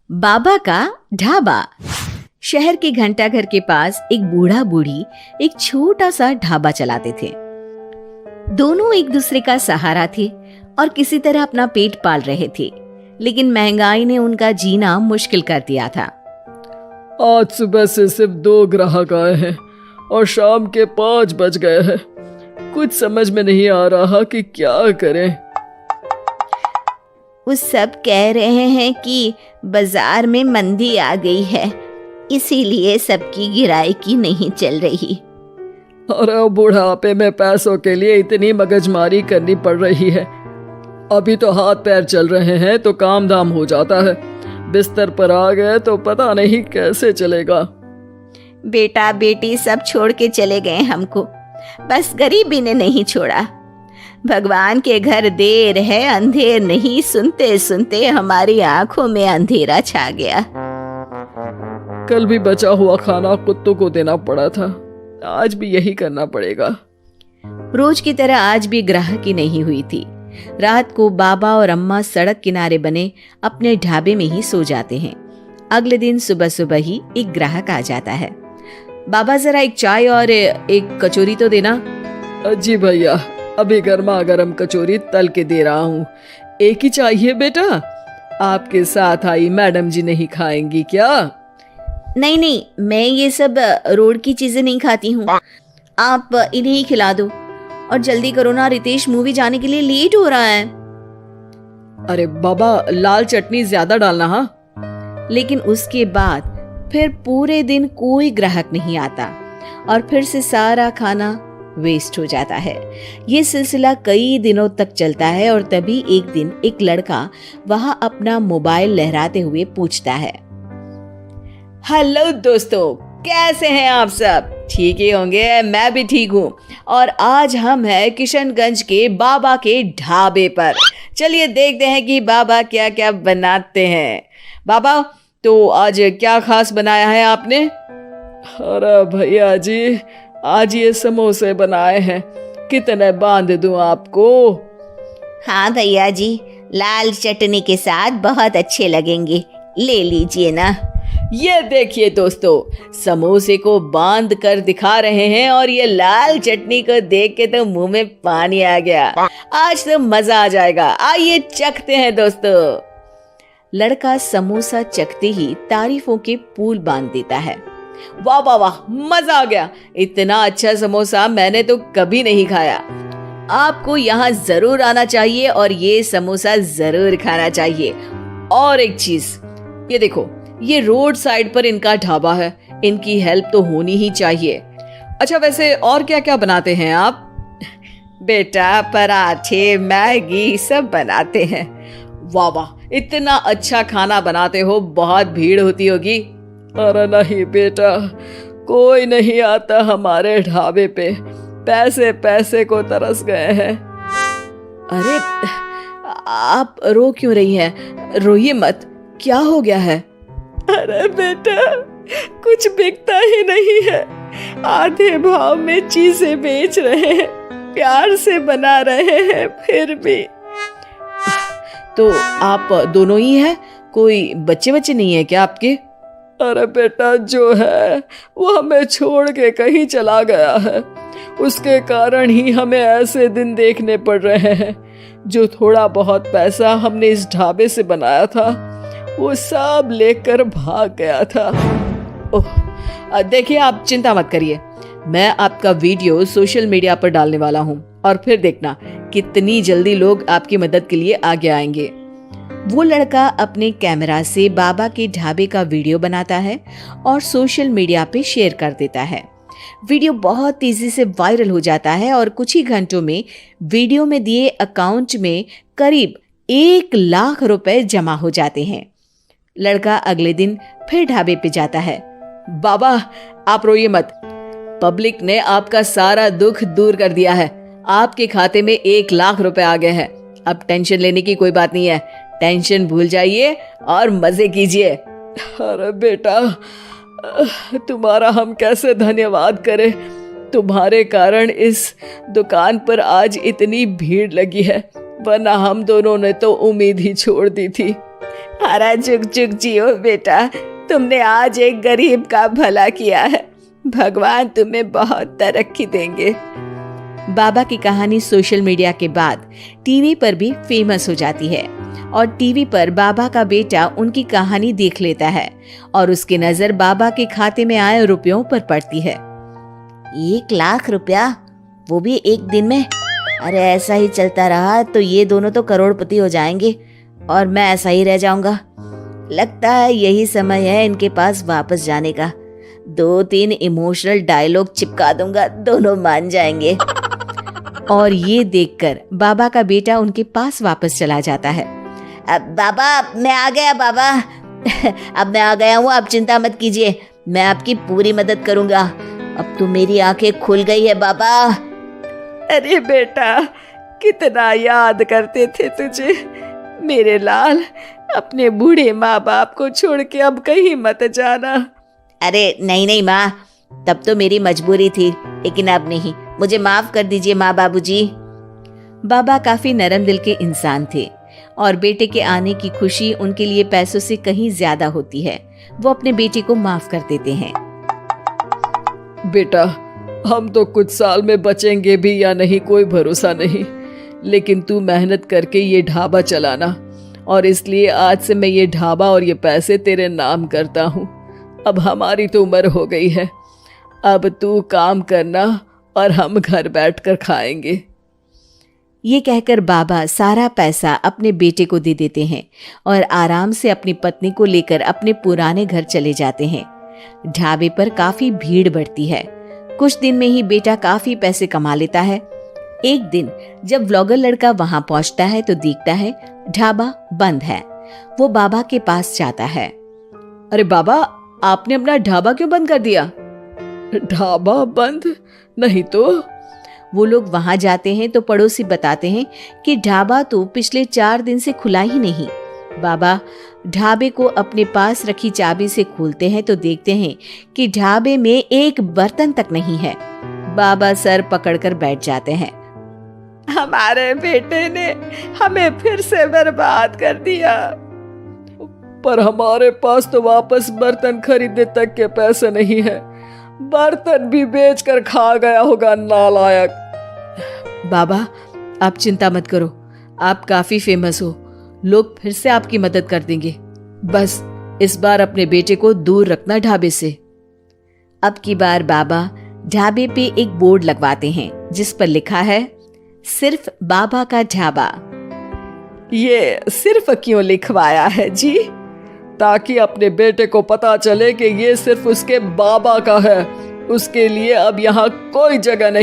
बाबा का ढाबा। शहर के घंटाघर के पास एक बूढ़ा बूढ़ी एक छोटा सा ढाबा चलाते थे। दोनों एक दूसरे का सहारा थे और किसी तरह अपना पेट पाल रहे थे, लेकिन महंगाई ने उनका जीना मुश्किल कर दिया था। आज सुबह से सिर्फ 2 ग्राहक आए हैं और शाम के 5 बज गए हैं। कुछ समझ में नहीं आ रहा कि क्या करें। वो सब कह रहे हैं कि बाजार में मंदी आ गई है, इसीलिए सबकी गिराई नहीं चल रही। और बुढ़ापे में पैसों के लिए इतनी मगजमारी करनी पड़ रही है। अभी तो हाथ पैर चल रहे हैं तो काम धाम हो जाता है, बिस्तर पर आ गए तो पता नहीं कैसे चलेगा। बेटा बेटी सब छोड़ के चले गए हमको, बस गरीबी ने नहीं छोड़ा। भगवान के घर देर है अंधेर नहीं, सुनते सुनते हमारी आंखों में अंधेरा छा गया। कल भी बचा हुआ खाना कुत्तों को देना पड़ा था, आज भी यही करना पड़ेगा। रोज की तरह आज भी ग्राहकी नहीं हुई थी। रात को बाबा और अम्मा सड़क किनारे बने अपने ढाबे में ही सो जाते हैं। अगले दिन सुबह सुबह ही एक ग्राहक आ जाता है। बाबा जरा एक चाय और एक कचौरी तो देना। जी भैया, अभी गर्मा गर्म कचौरी तल के दे रहा हूँ। एक ही चाहिए बेटा? आपके साथ आई मैडम जी नहीं खाएंगी क्या? नहीं नहीं, मैं ये सब रोड की चीजें नहीं खाती हूँ, आप इन्हें ही खिला दो। और जल्दी करो ना, रितेश मूवी जाने के लिए लेट हो रहा है। अरे बाबा, लाल चटनी ज्यादा डालना। हाँ। लेकिन उसके बाद फिर पूरे दिन कोई ग्राहक नहीं आता और फिर से सारा खाना वेस्ट हो जाता है। ये सिलसिला कई दिनों तक चलता है और तभी एक दिन एक लड़का वहां अपना मोबाइल लहराते हुए पूछता है, हेलो दोस्तों, कैसे हैं आप सब? ठीक ही होंगे, मैं भी ठीक हूँ। और आज हम हैं किशनगंज के बाबा के ढाबे पर। चलिए देखते हैं कि बाबा क्या क्या बनाते हैं। बाबा, तो आज क्या खास बनाया है आपने? अरे भैया जी, आज ये समोसे बनाए हैं, कितने बांध दूं आपको? हाँ भैया जी, लाल चटनी के साथ बहुत अच्छे लगेंगे, ले लीजिए ना। ये देखिए दोस्तों, समोसे को बांध कर दिखा रहे हैं और ये लाल चटनी को देख के तो मुंह में पानी आ गया। आज तो मजा आ जाएगा, आइए चखते हैं दोस्तों। लड़का समोसा चखते ही तारीफों के पुल बांध देता है। वाह वाह वाह, मजा आ गया, इतना अच्छा समोसा मैंने तो कभी नहीं खाया। आपको यहाँ जरूर आना चाहिए और ये समोसा जरूर खाना चाहिए। और एक चीज, ये देखो, ये रोड साइड पर इनका ढाबा है, इनकी हेल्प तो होनी ही चाहिए। अच्छा, वैसे और क्या क्या बनाते हैं आप? बेटा, पराठे मैगी सब बनाते हैं। वाह वाह, इतना अच्छा खाना बनाते हो, बहुत भीड़ होती होगी। अरे नहीं बेटा, कोई नहीं आता हमारे ढाबे पे, पैसे पैसे को तरस गए हैं। अरे आप रो क्यों रही हैं? रोइए मत, क्या हो गया है? अरे बेटा, कुछ बिकता ही नहीं है, आधे भाव में चीजें बेच रहे हैं, प्यार से बना रहे हैं, फिर भी। तो आप दोनों ही हैं, कोई बच्चे बच्चे नहीं है क्या आपके? अरे बेटा, जो है वो हमें छोड़ के कहीं चला गया है, उसके कारण ही हमें ऐसे दिन देखने पड़ रहे हैं। जो थोड़ा बहुत पैसा हमने इस ढाबे से बनाया था, वो सब लेकर भाग गया था। ओह, देखिए आप चिंता मत करिए, मैं आपका वीडियो सोशल मीडिया पर डालने वाला हूँ और फिर देखना कितनी जल्दी लोग आपकी मदद के लिए आगे आएंगे। वो लड़का अपने कैमरा से बाबा के ढाबे का वीडियो बनाता है और सोशल मीडिया पे शेयर कर देता है। वीडियो बहुत तेजी से वायरल हो जाता है और कुछ ही घंटों में वीडियो में दिए अकाउंट में करीब 1 लाख रुपए जमा हो जाते हैं। लड़का अगले दिन फिर ढाबे पे जाता है। बाबा, आप रोइए मत, पब्लिक ने आपका सारा दुख दूर कर दिया है, आपके खाते में 1 लाख रुपए आ गए हैं। अब टेंशन लेने की कोई बात नहीं है, टेंशन भूल जाइए और मजे कीजिए। अरे बेटा, तुम्हारा हम कैसे धन्यवाद करें, तुम्हारे कारण इस दुकान पर आज इतनी भीड़ लगी है, वरना हम दोनों ने तो उम्मीद ही छोड़ दी थी। हरा जुग जुग जियो बेटा, तुमने आज एक गरीब का भला किया है। भगवान तुम्हें बहुत तरक्की देंगे। बाबा की कहानी सोशल मीडिया के बाद टीवी पर भी फेमस हो जाती है और टीवी पर बाबा का बेटा उनकी कहानी देख लेता है और उसकी नजर बाबा के खाते में आए रुपयों पर पड़ती है। 1 लाख रुपया, वो भी एक दिन में? अरे ऐसा ही चलता रहा तो ये दोनों तो करोड़पति हो जाएंगे और मैं ऐसा ही रह जाऊंगा। लगता है यही समय है इनके पास वापस जाने का। 2-3 इमोशनल डायलॉग चिपका दूंगा, दोनों मान जाएंगे। और ये देखकर बाबा का बेटा उनके पास वापस चला जाता है। अब बाबा मैं आ गया बाबा। अब मैं आ गया हूँ, आप चिंता मत कीजिए, मैं आपकी पूरी मदद करूंगा। अब तो मेरी आंखें खुल गई है बाबा। अरे बेटा, कितना याद करते थे तुझे मेरे लाल। अपने बूढ़े माँ बाप को छोड़ के अब कहीं मत जाना। अरे नहीं माँ, तब तो मेरी मजबूरी थी, लेकिन अब नहीं। मुझे माफ कर दीजिए माँ बाबूजी। बाबा काफी नरम दिल के इंसान थे और बेटे के आने की खुशी उनके लिए पैसों से कहीं ज्यादा होती है। वो अपने बेटे को माफ कर देते हैं। बेटा, हम तो कुछ साल में बचेंगे भी या नहीं कोई भरोसा नहीं, लेकिन तू मेहनत करके ये ढाबा चलाना, और इसलिए आज से मैं ये ढाबा और ये पैसे तेरे नाम करता हूँ। अब हमारी तो उम्र हो गई है, अब तू काम करना और हम घर बैठकर खाएंगे। ये कहकर बाबा सारा पैसा अपने बेटे को दे देते हैं और आराम से अपनी पत्नी को लेकर अपने पुराने घर चले जाते हैं। ढाबे पर काफी भीड़ बढ़ती है। कुछ दिन में ही बेटा काफी पैसे कमा लेता है। एक दिन जब व्लॉगर लड़का वहां पहुंचता है तो देखता है ढाबा बंद है। वो बाबा के पास जाता है। अरे बाबा, आपने अपना ढाबा क्यों बंद कर दिया? ढाबा बंद नहीं तो? वो लोग वहां जाते हैं तो पड़ोसी बताते हैं कि ढाबा तो पिछले 4 दिन से खुला ही नहीं। बाबा ढाबे को अपने पास रखी चाबी से खोलते हैं तो देखते हैं कि ढाबे में एक बर्तन तक नहीं है। बाबा सर पकड़कर बैठ जाते हैं। हमारे बेटे ने हमें फिर से बर्बाद कर दिया। पर हमारे पास तो वापस बर्तन खरीदने तक के पैसे नहीं है। बर्तन भी बेचकर खा गया होगा नालायक। बाबा आप चिंता मत करो, आप काफी फेमस हो, लोग फिर से आपकी मदद कर देंगे। बस इस बार अपने बेटे को दूर रखना ढाबे से। अब की बार बाबा ढाबे पे एक बोर्ड लगवाते हैं जिस पर लिखा है सिर्फ बाबा का ढाबा। ये सिर्फ क्यों लिखवाया है जी? ताकि अपने बेटे को पता चले कि ये सिर्फ उसके बाबा का है। उसके लिए अब यहाँ कोई जगह नहीं।